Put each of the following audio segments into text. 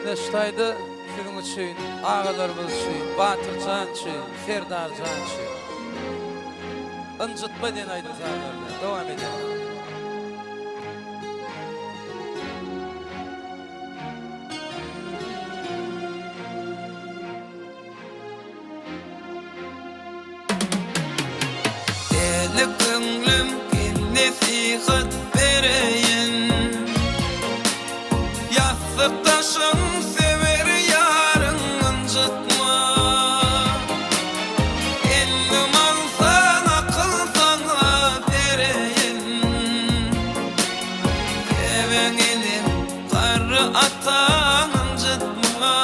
Neştaydı şunun için, ağalarımız için, Batırcan için, Ferdarcan için. Incıtma den aydın ağalarına, devam edelim. Eli könlüm nesihat vereyin, yastıktaşın sever yarın incitma. Elim alsan akıl sana vereyin, seven elim karı atan incitma.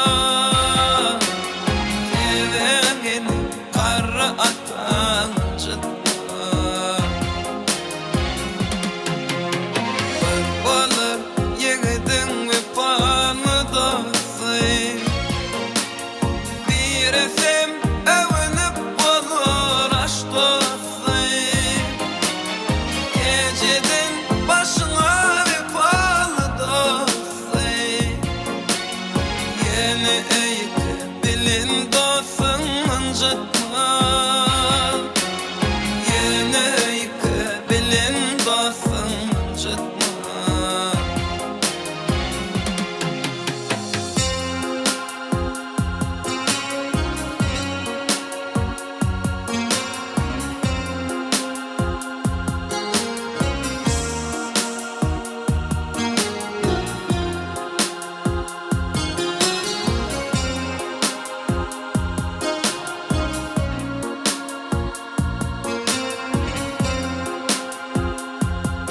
Seven elim karı atan incitma. Balar yegedin ve panı dostu, bir esem evlenip olur aşk dostu. Geceden başına ve panı dostu, yeni eğik bilin dostun incitma. Yeni eğik bilin dostun incitma.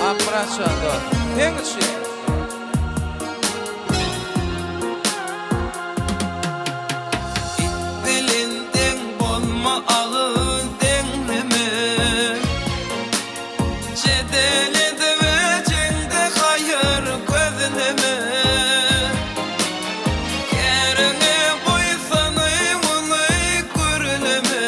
Apraçanda, en için. Belinden bolma ağı denleme, cedelede ve cende hayır gözleme. Kerine koysanı onu görleme,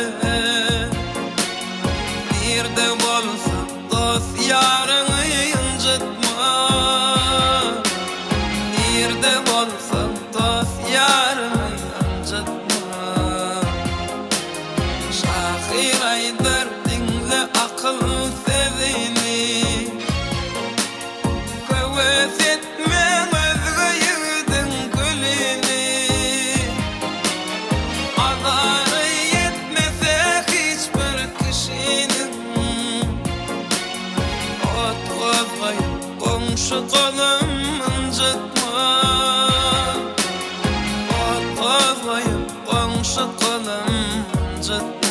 bir de bolsa dost yarını incitma. Bir de bolsa dost yarını incitma. Şahir Aydar dinle akıl sezini, követ etme özgü yığdın gülini. Adarı yetmese hiçbir kişinin, ot kozlayıp komşu kolum incitma. Ot kozlayıp komşu kolum incitma.